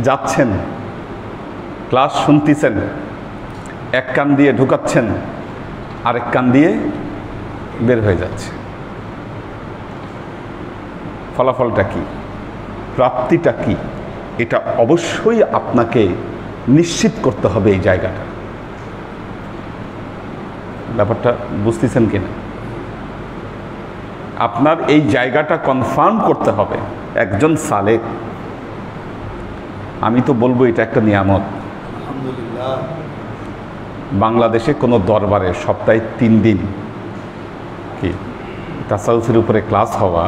যাচ্ছেন, ক্লাস শুনতেছেন, এক কান দিয়ে ঢুকাচ্ছেন, আরেক কান দিয়ে বের হয়ে যাচ্ছে। ফলাফলটা কি, প্রাপ্তিটা কি, এটা অবশ্যই আপনাকে নিশ্চিত করতে হবে এই জায়গাটা। ব্যাপারটা বুঝতেছেন কিনা? আপনার এই জায়গাটা কনফার্ম করতে হবে একজন সালেক। আমি তো বলবো এটা একটা নিয়ামত। আলহামদুলিল্লাহ। বাংলাদেশে কোনো দরবারে সপ্তাহে 3 দিন কি তাসাউফের উপরে ক্লাস হওয়া,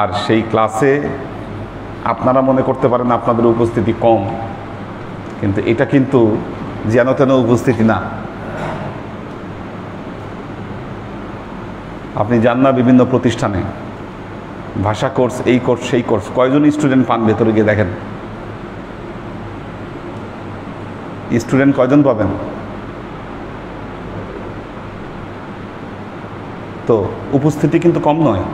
আর সেই ক্লাসে আপনারা মনে করতে পারেন আপনাদের উপস্থিতি কম, কিন্তু এটা কিন্তু যেন তেন উপস্থিতি না। আপনি যান না বিভিন্ন প্রতিষ্ঠানে, ভাষা কোর্স, এই কোর্স, সেই কোর্স, কয়জন স্টুডেন্ট পান ভেতরে গিয়ে দেখেন? স্টুডেন্ট কয়জন পাবেন? তো উপস্থিতি কিন্তু কম নয়।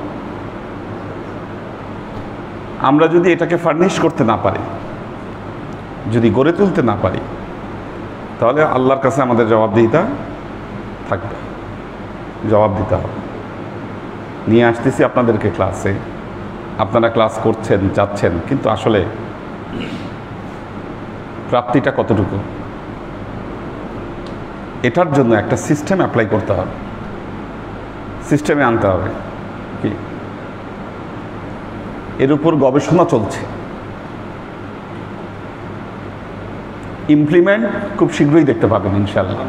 আমরা যদি এটাকে ফার্নিশ করতে না পারি, যদি গড়ে তুলতে না পারি, তাহলে আল্লাহর কাছে আমাদের জবাবদিহিতা থাকবে, জবাব দিতে হবে। নিয়ে আসতেছি আপনাদেরকে ক্লাসে, আপনারা ক্লাস করছেন, যাচ্ছেন, কিন্তু আসলে প্রাপ্তিটা কতটুকু, এটার জন্য একটা সিস্টেম অ্যাপ্লাই করতে হবে, সিস্টেমে আনতে হবে। কি এর উপর গবেষণা চলছে, ইমপ্লিমেন্ট খুব শীঘ্রই দেখতে পাবেন ইনশাআল্লাহ।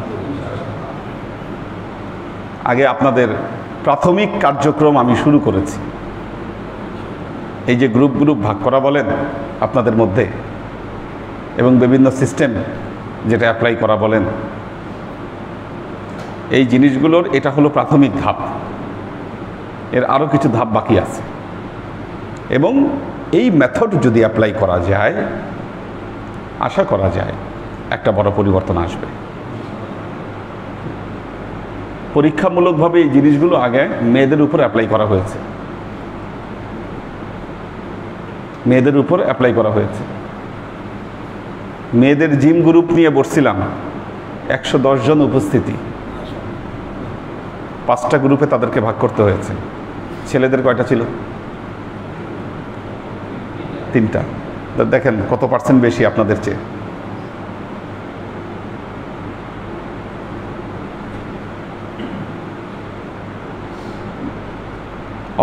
আগে আপনাদের প্রাথমিক কার্যক্রম আমি শুরু করেছি। এই যে গ্রুপ গ্রুপ ভাগ করা বলেন আপনাদের মধ্যে, এবং বিভিন্ন সিস্টেম যেটা অ্যাপ্লাই করা বলেন, এই জিনিসগুলোর এটা হলো প্রাথমিক ধাপ। এর আরও কিছু ধাপ বাকি আছে, এবং এই মেথড যদি অ্যাপ্লাই করা যায়, আশা করা যায় একটা বড় পরিবর্তন আসবে। পরীক্ষামূলকভাবে এই জিনিসগুলো আগে মেয়েদের উপর অ্যাপ্লাই করা হয়েছে, মেয়েদের উপর অ্যাপ্লাই করা হয়েছে। মেয়েদের জিম গ্রুপ নিয়ে বসছিলাম, 110 জন উপস্থিতি, 5টা গ্রুপে তাদেরকে ভাগ করতে হয়েছে। ছেলেদের কয়টা ছিল? 3টা। দেখেন কত পার্সেন্ট বেশি আপনাদের চেয়ে।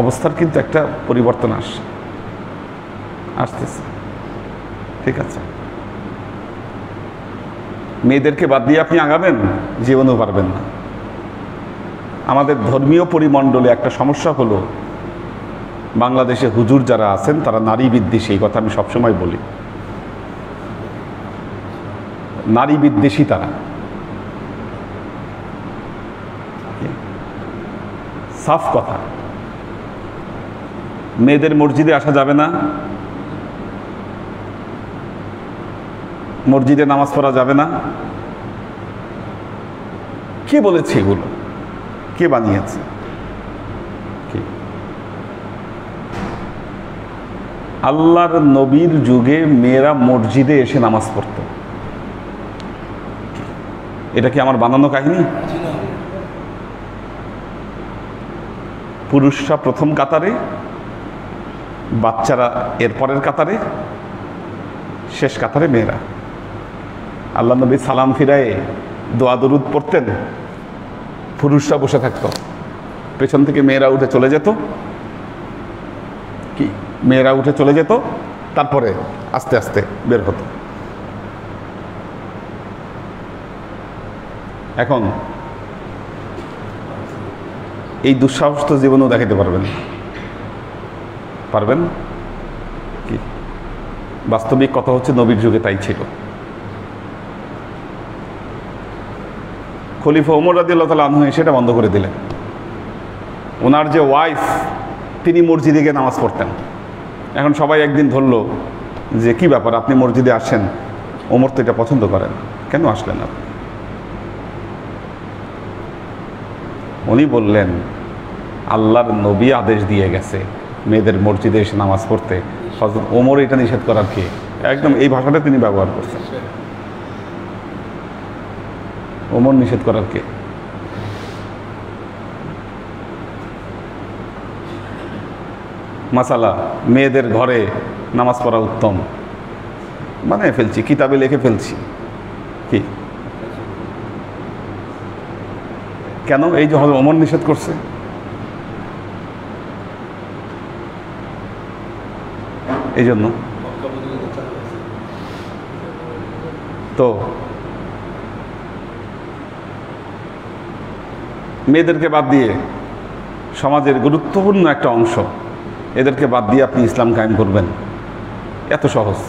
অবস্থার কিন্তু একটা পরিবর্তন আসতেছে, ঠিক আছে? মেয়েদেরকে বাদ দিয়ে আপনি আগাবেন, জীবনেও পারবেন না। আমাদের ধর্মীয় পরিমণ্ডলে একটা সমস্যা হলো, বাংলাদেশে হুজুর যারা আছেন তারা নারী বিদ্বেষী। এই কথা আমি সবসময় বলি, নারী বিদ্বেষী তারা। সাফ কথা, মেয়েদের মসজিদে আসা যাবে না, মসজিদে নামাজ পড়া যাবে না। কে বলেছে এগুলো? কে বানিয়েছে? আল্লাহর নবীর যুগে মেয়েরা মসজিদে এসে নামাজ পড়ত। এটা কি আমার বানানো কাহিনী? পুরুষরা প্রথম কাতারে, বাচ্চারা এরপরের কাতারে, শেষ কাতারে মেয়েরা। আল্লাহ নবী সালাম ফিরায়ে দোয়া দরুদ পড়তেন, পুরুষরা বসে থাকতো, পেছন থেকে মেয়েরা উঠে চলে যেত। কি মেয়েরা উঠে চলে যেত, তারপরে আস্তে আস্তে বের হতো। এখন এই দুঃসাহস তো জীবনেও দেখাতে পারবেন, পারবেন কি? বাস্তবিক কথা হচ্ছে নবীর যুগে তাই ছিল। খলিফা ওমর রাদিয়াল্লাহু তাআলা আনহু সেটা বন্ধ করে দিলেন। ওনার যে ওয়াইফ, তিনি মসজিদে গিয়ে নামাজ পড়তেন। এখন সবাই একদিন ধরলো যে কি ব্যাপার, আপনি মসজিদে আসেন, ওমর তো এটা পছন্দ করেন, কেন আসলেন আপনি? উনি বললেন, আল্লাহর নবী আদেশ দিয়ে গেছে মেয়েদের মসজিদে এসে নামাজ পড়তে, হযরত ওমর এটা নিষেধ করার কি? একদম এই ভাষাটা তিনি ব্যবহার করছেন, ওমর নিষেধ করার কে? মাসালা মেয়েদের ঘরে নামাজ পড়া উত্তম, মানে ফেলছি, কিতাবে লিখে ফেলছি। কি কেন? এই যে হযরত ওমর নিষেধ করছে। এই জন্য তো মেয়েদেরকে বাদ দিয়ে সমাজের গুরুত্বপূর্ণ একটা অংশ, এদেরকে বাদ দিয়ে আপনি ইসলাম কায়েম করবেন, এত সহজ?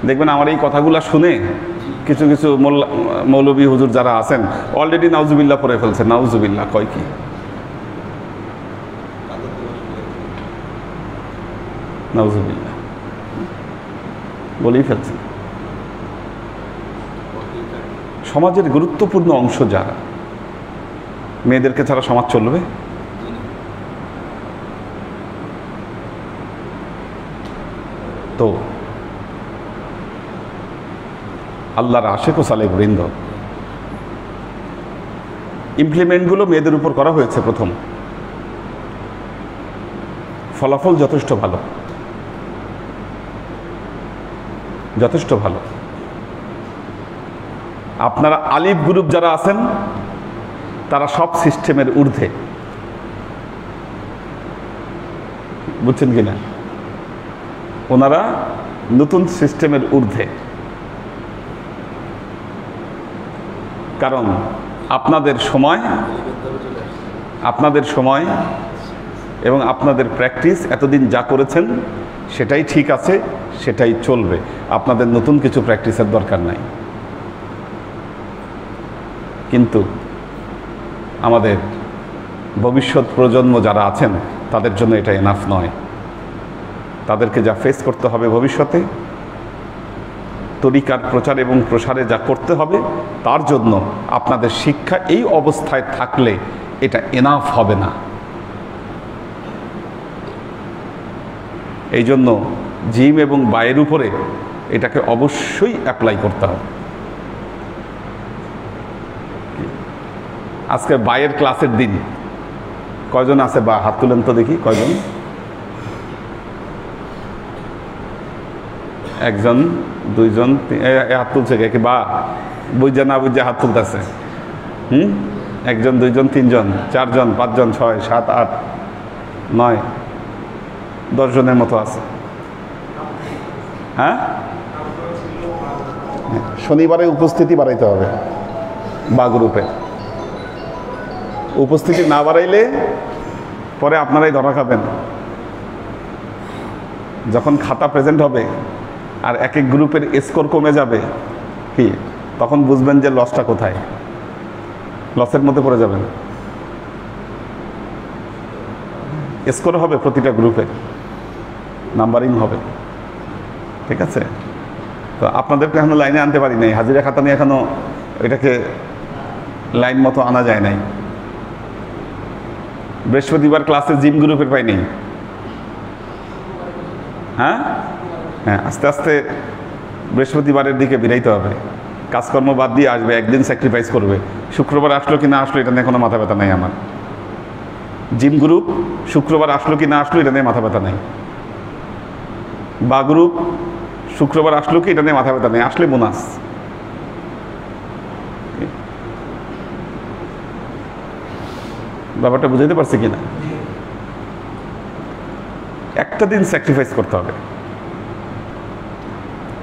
দেখবেন আমার এই কথাগুলো শুনে কিছু কিছু মৌলবী হুজুর যারা আছেন অলরেডি নাউজুবিল্লাহ পড়ে ফেলছে। নাউজুবিল্লাহ কয় কি? নাউজুবিল্লাহ বলেই ফেলছে। সমাজের গুরুত্বপূর্ণ অংশ যারা, মেয়েদেরকে ছাড়া সমাজ চলবে? তো আল্লাহর আশিক ও সালেহ বৃন্দ, ইমপ্লিমেন্টগুলো মেয়েদের উপর করা হয়েছে প্রথম, ফলাফল যথেষ্ট ভালো, যথেষ্ট ভালো। আপনারা আলিফ গ্রুপ যারা আছেন তারা সব সিস্টেমের ঊর্ধ্বে, বুঝছেন কিনা? ওনারা নতুন সিস্টেমের ঊর্ধ্বে, কারণ আপনাদের সময় এবং আপনাদের প্র্যাকটিস এতদিন যা করেছেন সেটাই ঠিক আছে, সেটাই চলবে। আপনাদের নতুন কিছু প্র্যাকটিসের দরকার নাই। কিন্তু আমাদের ভবিষ্যৎ প্রজন্ম যারা আছেন তাদের জন্য এটা এনাফ নয়। তাদেরকে যা ফেস করতে হবে ভবিষ্যতে, তরিকার প্রচার এবং প্রসারে যা করতে হবে, তার জন্য আপনাদের শিক্ষা এই অবস্থায় থাকলে এটা এনাফ হবে না। এই জন্য জিম এবং বায়ের উপরে এটাকে অবশ্যই অ্যাপ্লাই করতে হবে। আজকে বায়ের ক্লাসের দিন কয়জন আছে? বা হাত তুলেন তো দেখি, কয়জন? একজন, দুইজন, হাত তুলছে কে? বা বুঝে না বুঝে হাত তুলতেছে? একজন, দুইজন, তিনজন, চারজন, পাঁচজন, 6, 7, 8, 9, 10 জনের মতো আছে। হ্যাঁ, শনিবারে উপস্থিতি বাড়াইতে হবে। বা গ্রুপে উপস্থিতি না বাড়াইলে পরে আপনারাই ধরা খাবেন। যখন খাতা প্রেজেন্ট হবে আর এক এক গ্রুপের স্কোর কমে যাবে, কি তখন বুঝবেন যে লসটা কোথায়, লসের মধ্যে পড়ে যাবেন। স্কোর হবে প্রতিটা গ্রুপে, নাম্বারিং হবে, ঠিক আছে? তো আপনাদেরকে এখনো লাইনে আনতে পারি নাই, হাজিরা খাতা নিয়ে এখনো এটাকে লাইন মতো আনা যায় নাই। বৃহস্পতিবার ক্লাসে জিম গ্রুপের পাই নেই। হ্যাঁ হ্যাঁ, আস্তে আস্তে বৃহস্পতিবারের দিকে বেরাইতে হবে। কাজকর্ম বাদ দিয়ে আসবে, একদিন স্যাক্রিফাইস করবে। শুক্রবার আসলো কি না আসলো এটা নিয়ে কোনো মাথা ব্যথা নাই আমার। জিম গ্রুপ শুক্রবার আসলো কি না আসলো এটা নিয়ে মাথা ব্যথা নাই। বা গ্রুপ শুক্রবার আসলো কি এটা নিয়ে মাথা ব্যথা নেই, আসলে বোনাস। ব্যাপারটা বুঝাইতে পারছি কিনা? একটা দিন স্যাক্রিফাইস করতে হবে।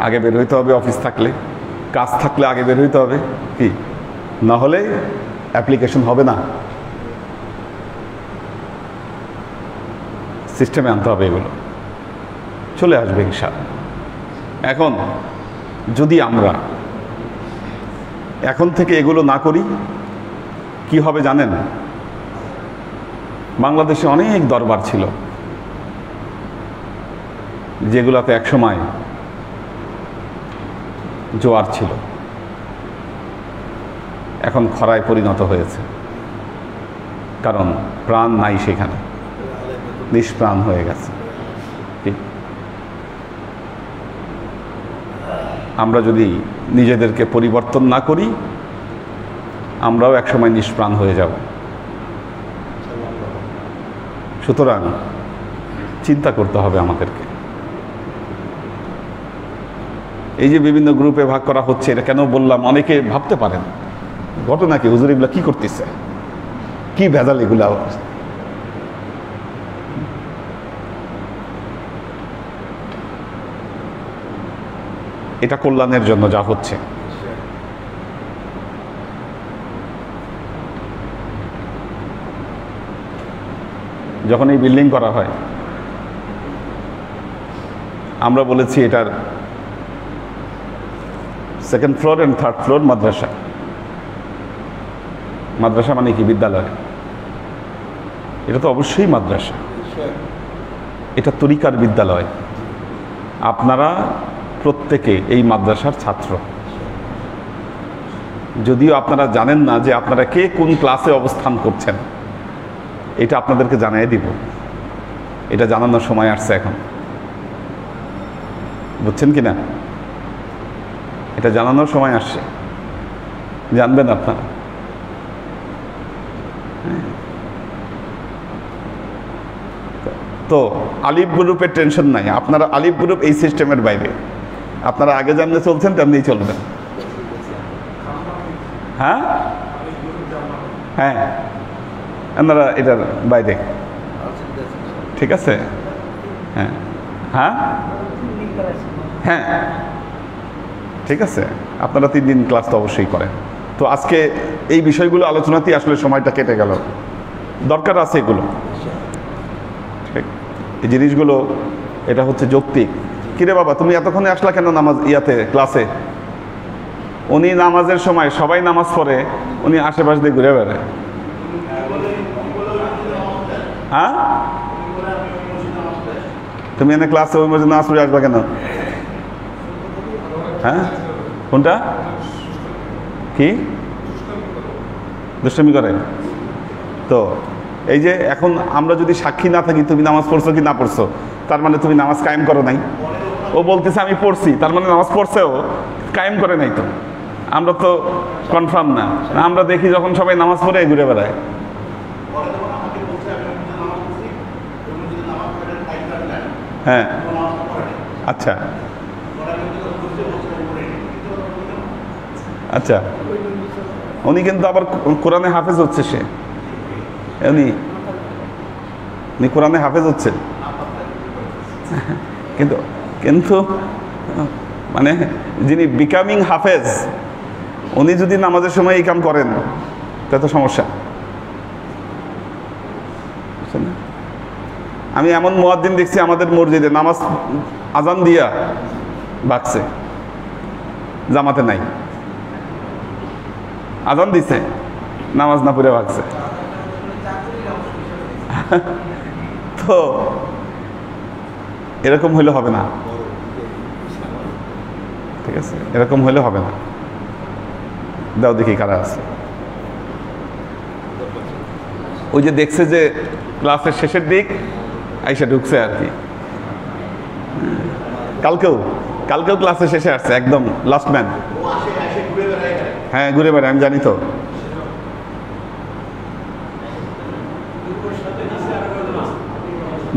আগে বের হইতে হবে, অফিস থাকলে, কাজ থাকলে আগে বের হইতে হবে, কি না হলে অ্যাপ্লিকেশন হবে না। সিস্টেমে আনতে হবে, এগুলো চলে আসবে ইনশাআল্লাহ। এখন যদি আমরা এখন থেকে এগুলো না করি কি হবে জানেন? বাংলাদেশে অনেক দরবার ছিল যেগুলোতে একসময় জোয়ার ছিল, এখন খরায় পরিণত হয়েছে। কারণ প্রাণ নাই সেখানে, নিষ্প্রাণ হয়ে গেছে। আমরা যদি নিজেদেরকে পরিবর্তন না করি আমরাও একসময় নিষ্প্রাণ হয়ে যাব। সুতরাং চিন্তা করতে হবে আমাদেরকে। এই যে বিভিন্ন গ্রুপে ভাগ করা হচ্ছে, এটা কেন বললাম, অনেকে ভাবতে পারেন ঘটনা কি, হুজুর এগুলা কি করতেছে, কি ভেজাল এগুলা। এটা কল্যাণের জন্য যা হচ্ছে। যখন এই বিল্ডিং করা হয়, আমরা বলেছি এটার second floor and third floor মাদ্রাসা। মাদ্রাসা মানে কি? বিদ্যালয়। এটা তো অবশ্যই মাদ্রাসা, এটা তরিকার বিদ্যালয়। আপনারা প্রত্যেকে এই মাদ্রাসার ছাত্র, যদিও আপনারা জানেন না যে আপনারা কে কোন ক্লাসে অবস্থান করছেন, এটা আপনাদেরকে জানিয়ে দিব। এটা জানানোর সময় আসছে এখন, বুঝছেন কি না? এটা জানানোর সময় আসছে, জানবেন আপনারা। তো আলিফ গ্রুপের টেনশন নাই, আপনারা আলিফ গ্রুপ এই সিস্টেমের বাইরে, আপনারা আগে যেমনি চলছেন তেমনিই চলবেন। হ্যাঁ হ্যাঁ, আপনারা এটার বাইরে, ঠিক আছে? হ্যাঁ হ্যাঁ হ্যাঁ, ঠিক আছে। আপনারা 3 দিন ক্লাস তো অবশ্যই করেন। তো আজকে এই বিষয়গুলো আলোচনাতেই আসলে সময়টা কেটে গেল, দরকার আছে এগুলো, ঠিক? এই জিনিসগুলো, এটা হচ্ছে যৌক্তিক। কিরে বাবা, তুমি এতক্ষণে আসলা কেন নামাজ ক্লাসে? উনি নামাজের সময় সবাই নামাজ পড়ে, উনি আশেপাশ দিয়ে ঘুরে বেড়ায়। হ্যাঁ, তুমি এনে ক্লাসে ওই মসজিদে নামাজ পড়ে আসবা কেন? হ্যাঁ, কোনটা কি দুষ্টামি করে? তো এই যে এখন আমরা যদি সাক্ষী না থাকি তুমি নামাজ পড়ছো কি না পড়ছো, তার মানে তুমি নামাজ কায়েম করো নাই। ও বলতেছে আমি পড়ছি, তার মানে নামাজ পড়ছেও কায়েম করে নাই। তো আমরা তো কনফার্ম না, আমরা দেখি যখন সবাই নামাজ পড়ে ঘুরে বেড়ায়। হ্যাঁ, আচ্ছা আচ্ছা, উনি কিন্তু আবার কোরআনে হাফেজ হচ্ছে, সে উনি কোরআনে হাফেজ হচ্ছে, কিন্তু কিন্তু মানে যিনি বিকামিং হাফেজ, উনি যদি নামাজের সময় এই কাম করেন তা তো সমস্যা। আমি এমন মুয়াজ্জিন দেখছি আমাদের মসজিদে নামাজ আজান দিয়া ভাগছে, জামাতে নাই, আজান দিছে নামাজ না পড়ে ভাগছে। তো এরকম হইলে হবে না, ঠিক আছে? এরকম হইলে হবে না। দাও দেখি কারা আছে। ওই যে দেখছে যে ক্লাসের শেষের দিক আইসা ঢুকছে আর কি, কালকেও ক্লাসের শেষে আসছে, একদম লাস্ট ম্যান। হ্যাঁ, ঘুরে বেড়ায়, আমি জানি তো।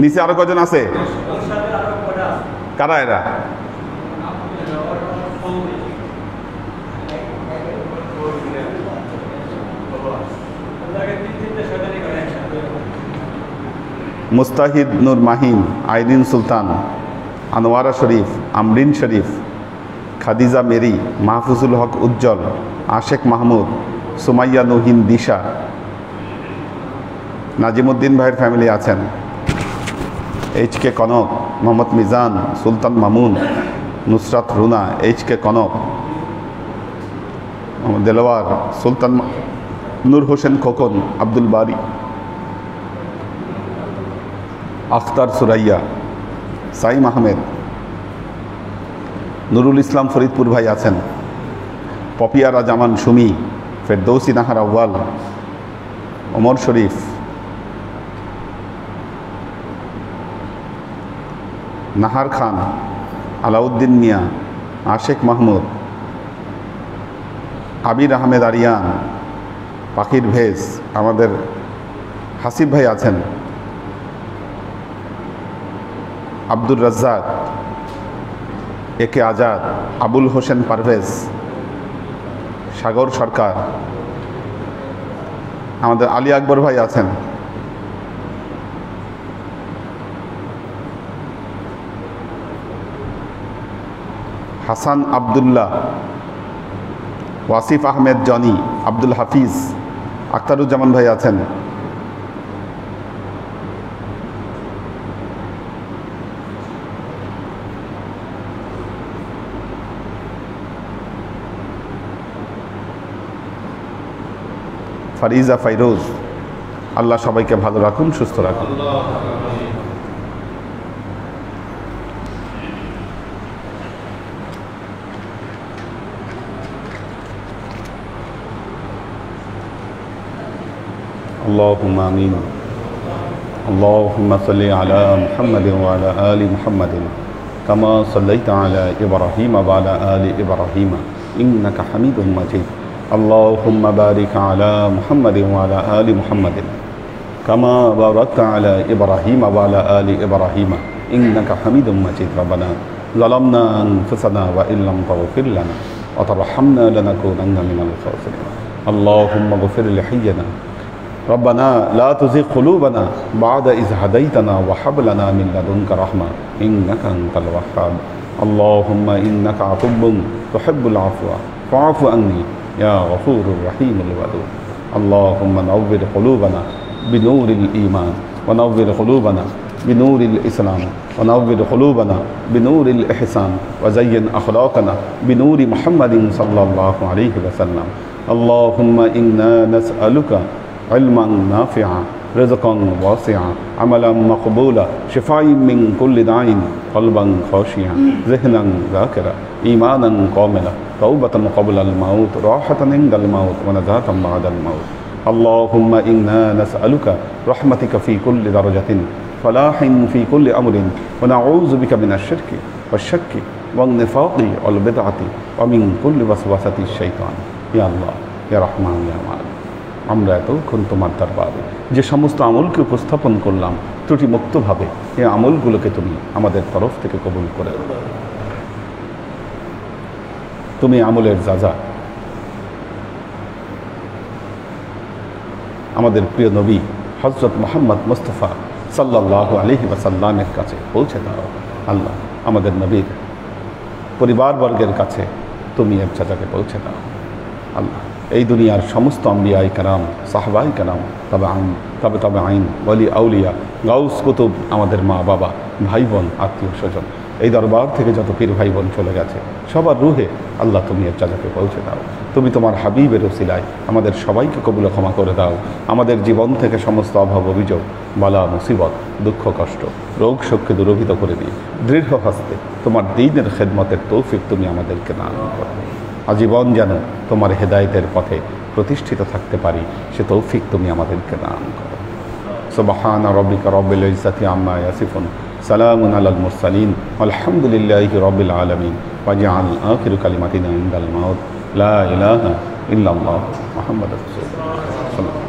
নিচে আরো কজন আছে? কারা এরা? মুস্তাহিদ নূর মাহিন, আইরিন সুলতান, আনোয়ারা শরীফ, আমরিন শরীফ, খাদিজা মেরি, মাহফুজুল হক উজ্জ্বল, আশেক মাহমুদ, সুমাইয়া নুহিন দিশা, নাজিমুদ্দিন ভাইয়ের ফ্যামিলি আছেন, HK কনক, মোহাম্মদ মিজান, সুলতান মামুন, নুসরাত রুনা, HK কনক, মোহাম্মদ দেলোয়ার, সুলতান, নূর হোসেন খোকন, আব্দুল বারি, আখতার সুরাইয়া, সাইম আহমেদ, নুরুল ইসলাম ফরিদপুর ভাই আছেন, পপিয়ারা জামান সুমি, ফেরদৌসি নাহার আউয়াল, ওমর শরীফ, নাহার খান, আলাউদ্দিন মিয়া, আশেক মাহমুদ, আবির আহমেদ আরিয়ান, পাখির ভেজ, আমাদের হাসিব ভাই আছেন, আব্দুর রাজ্জাক, একে আজাদ, আবুল হোসেন পারভেজ, সাগর সরকার, আমাদের আলী আকবর ভাই আছেন, হাসান আবদুল্লাহ, ওয়াসিফ আহমেদ জনি, আব্দুল হাফিজ, আখতারুজ্জামান ভাই আছেন, ফারিজা ফাইরোজ। আল্লাহ সবাইকে ভালো রাখুন, সুস্থ রাখুন। اللهم آمين. اللهم صل على محمد وعلى آل محمد كما صليت على إبراهيم وعلى آل إبراهيم إنك حميد مجيد. اللهم بارك على محمد وعلى آل محمد كما باركت على إبراهيم وعلى آل إبراهيم إنك حميد مجيد. ربنا ظلمنا أنفسنا وإن لم تغفر لنا وترحمنا لنكونن من الخاسرين. اللهم اغفر لحينا ربنا لا تزغ قلوبنا بعد إذ هديتنا وهب لنا من لدنك رحمة إنك أنت الوهاب. اللهم إنك عفو تحب العفو فاعف عني يا غفور الرحيم الودود. اللهم نور قلوبنا بنور الإيمان ونور قلوبنا بنور الإسلام ونور قلوبنا بنور الإحسان وزين أخلاقنا بنور محمد صلى الله عليه وسلم. اللهم إنا نسألك علما نافعا رزقا واسعا عملا مقبولا شفاء من كل داء قلبا خاشعا ذهنا ذاكرا إيمانا كاملا توبة قبل الموت راحة عند الموت ونجاة بعد الموت. اللهم إنا نسألك رحمتك في كل درجة فلاح في كل أمر ونعوذ بك من الشرك والشك والنفاق والبدعة ومن كل وسوسة الشيطان. يا الله يا رحمن يا مالك আমরা এতক্ষণ তোমার দরবারে যে সমস্ত আমলকে উপস্থাপন করলাম ত্রুটিমুক্তভাবে এই আমলগুলোকে তুমি আমাদের তরফ থেকে কবুল করে নাও। তুমি আমলের যাজা আমাদের প্রিয় নবী হযরত মুহাম্মদ মুস্তাফা সাল্লাল্লাহু আলাইহি ওয়াসাল্লামের কাছে পৌঁছে দাও। আল্লাহ আমাদের নবীর পরিবারবর্গের কাছে তুমি এর যাজাকে পৌঁছে দাও। আল্লাহ এই দুনিয়ার সমস্ত আম্বিয়াই কারাম, সাহাবাই কারাম, তবে আইন, ওয়ালি আউলিয়া, গাউস কুতুব, আমাদের মা বাবা, ভাই বোন, আত্মীয় স্বজন, এই দরবার থেকে যত পীর ভাই বোন চলে গেছে সবার রুহে আল্লাহ তুমি এর যাজাকে পৌঁছে দাও। তুমি তোমার হাবিবের ওসিলায় আমাদের সবাইকে কবুল ক্ষমা করে দাও। আমাদের জীবন থেকে সমস্ত অভাব অভিযোগ, বালা মুসিবত, দুঃখ কষ্ট, রোগ শোককে দূরভূত করে দিয়ে দৃঢ় হস্তে তোমার দ্বীনের খেদমতের তৌফিক তুমি আমাদেরকে দান করো। আজীবন যেন তোমার হেদায়েতের পথে প্রতিষ্ঠিত থাকতে পারি সে তৌফিক তুমি আমাদেরকে দান করো। সুবহানা রাব্বিকা রাব্বিল ইজ্জাতি আম্মা ইয়াসিফুন সালামুন আলাল মুরসালিন আলহামদুলিল্লাহি রাব্বিল আলামিন ওয়াজআল আখিরু কালিমাতিনা ইনদাল মাউত লা ইলাহা ইল্লাল্লাহ মুহাম্মাদুর রাসূলুল্লাহ।